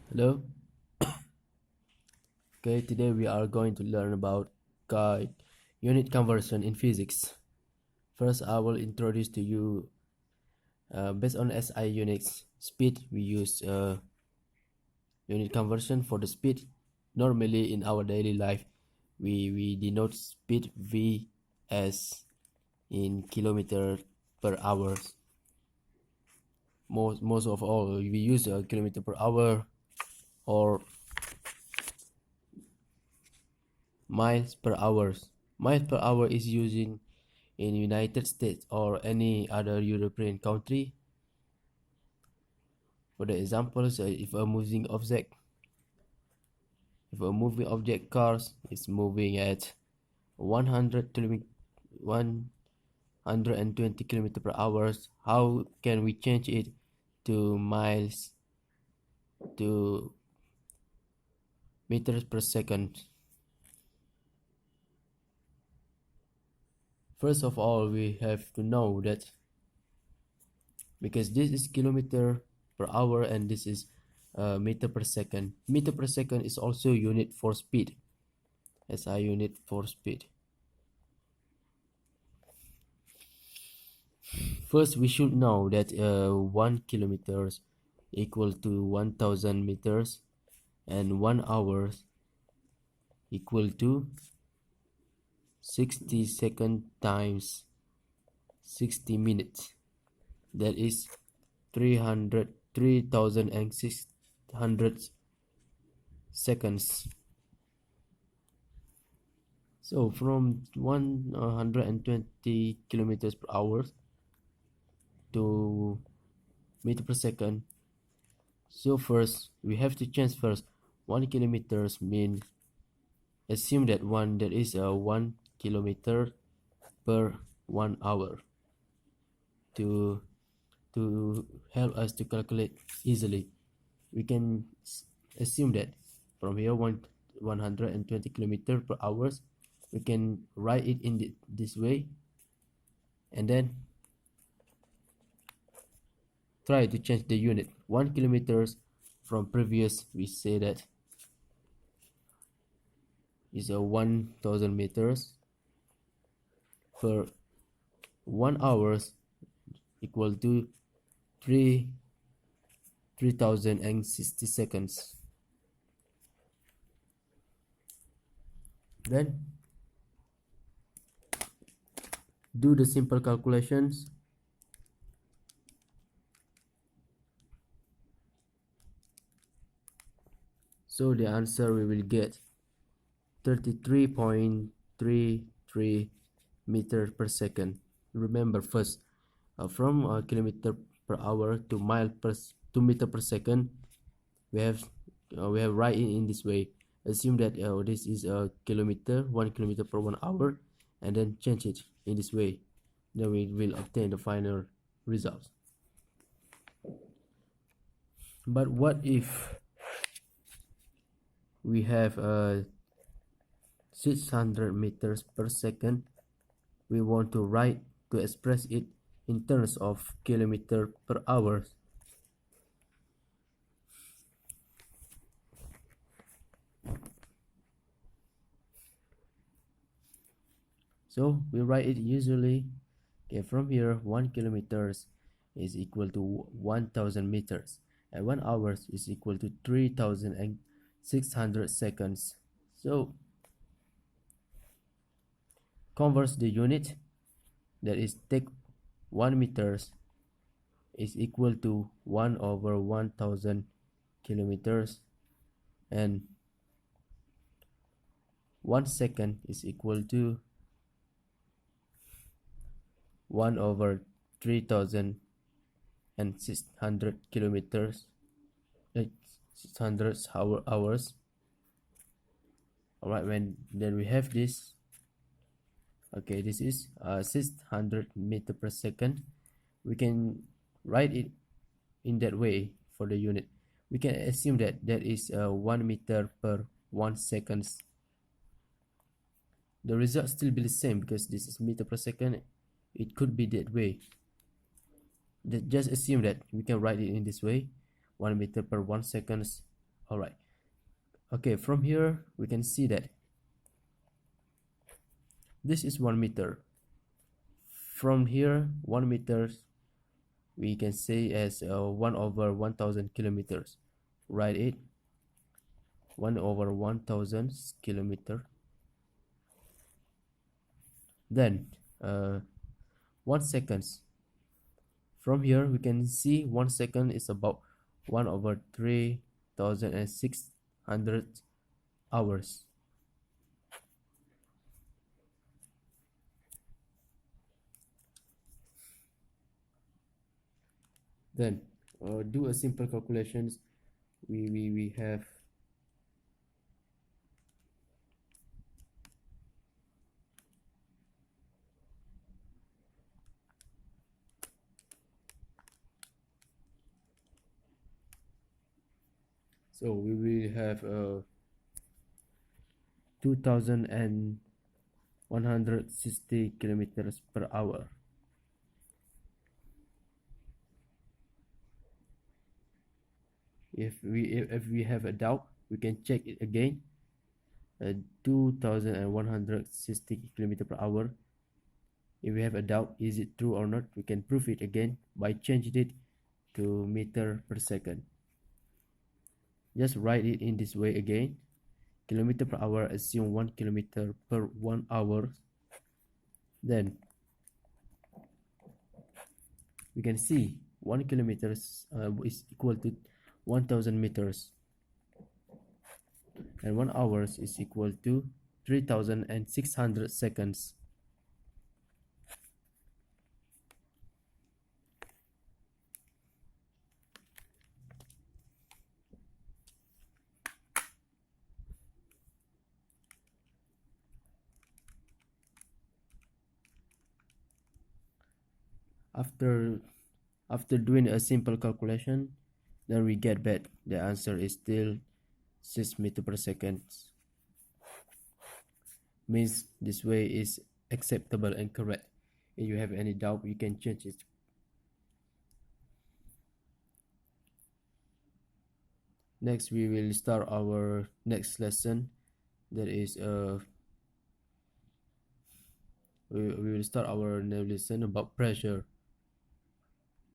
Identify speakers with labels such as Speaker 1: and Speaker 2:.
Speaker 1: Hello. Okay, today we are going to learn about guide unit conversion in physics. First, I will introduce to you based on SI units speed. We use unit conversion for the speed. Normally, in our daily life, we denote speed V as in kilometer per hour. Most of all, we use kilometer per hour or miles per hour. Miles per hour is using in United States or any other European country. For the examples, if a moving object cars is moving at 100 km, 120 kilometer per hour, how can we change it to miles to meters per second? First of all, we have to know that because this is kilometer per hour and this is meter per second. Meter per second is also unit for speed. SI unit for speed. First, we should know that 1 kilometers equal to 1000 meters and 1 hour equal to 60 second times 60 minutes. That is 3600 seconds. So from 120 kilometers per hour to meter per second. So first we have to change first 1 kilometers mean assume that there is a 1 kilometer per 1 hour to help us to calculate easily. We can assume that from here 120 kilometer per hours, we can write it in this way and then try to change the unit. 1 kilometers from previous we say that is a 1000 meters per 1 hours equal to 3060 seconds. Then do the simple calculations. So the answer we will get 33.33 meters per second. Remember first from kilometer per hour to meter per second, we have write it in this way. Assume that this is a kilometer, 1 kilometer per 1 hour, and then change it in this way. Then we will obtain the final results. But what if we have 600 meters per second? We want to express it in terms of kilometer per hour. So we write it usually, okay, from here 1 kilometers is equal to 1000 meters and 1 hour is equal to 3600 seconds. So converse the unit, that is take 1 meters is equal to 1 over 1000 kilometers and 1 second is equal to 1 over 3600 kilometers, 600 hours. Alright, then we have this. Okay, this is 600 meter per second. We can write it in that way for the unit. We can assume that that is 1 meter per 1 seconds. The result still be the same because this is meter per second. It could be that way. Just assume that we can write it in this way, 1 meter per 1 seconds All right. Okay, from here we can see that this is 1 meter. From here, 1 meter we can say as 1 over 1000 kilometers. Write it, 1 over 1000 kilometer. Then 1 seconds. From here we can see 1 second is about 1 over 3600 hours. Then do a simple calculations. We have so we will have 2160 kilometers per hour. If we have a doubt, we can check it again. 2160 kilometers per hour. If we have a doubt, is it true or not, we can prove it again by changing it to meter per second. Just write it in this way again. Kilometer per hour, assume 1 kilometer per 1 hour. Then we can see 1 kilometer is equal to 1000 meters, and 1 hour is equal to 3600 seconds. After doing a simple calculation, then we get back the answer is still 6 meters per second. Means this way is acceptable and correct. If you have any doubt, you can change it. Next, we will start our next lesson. That is we will start our new lesson about pressure.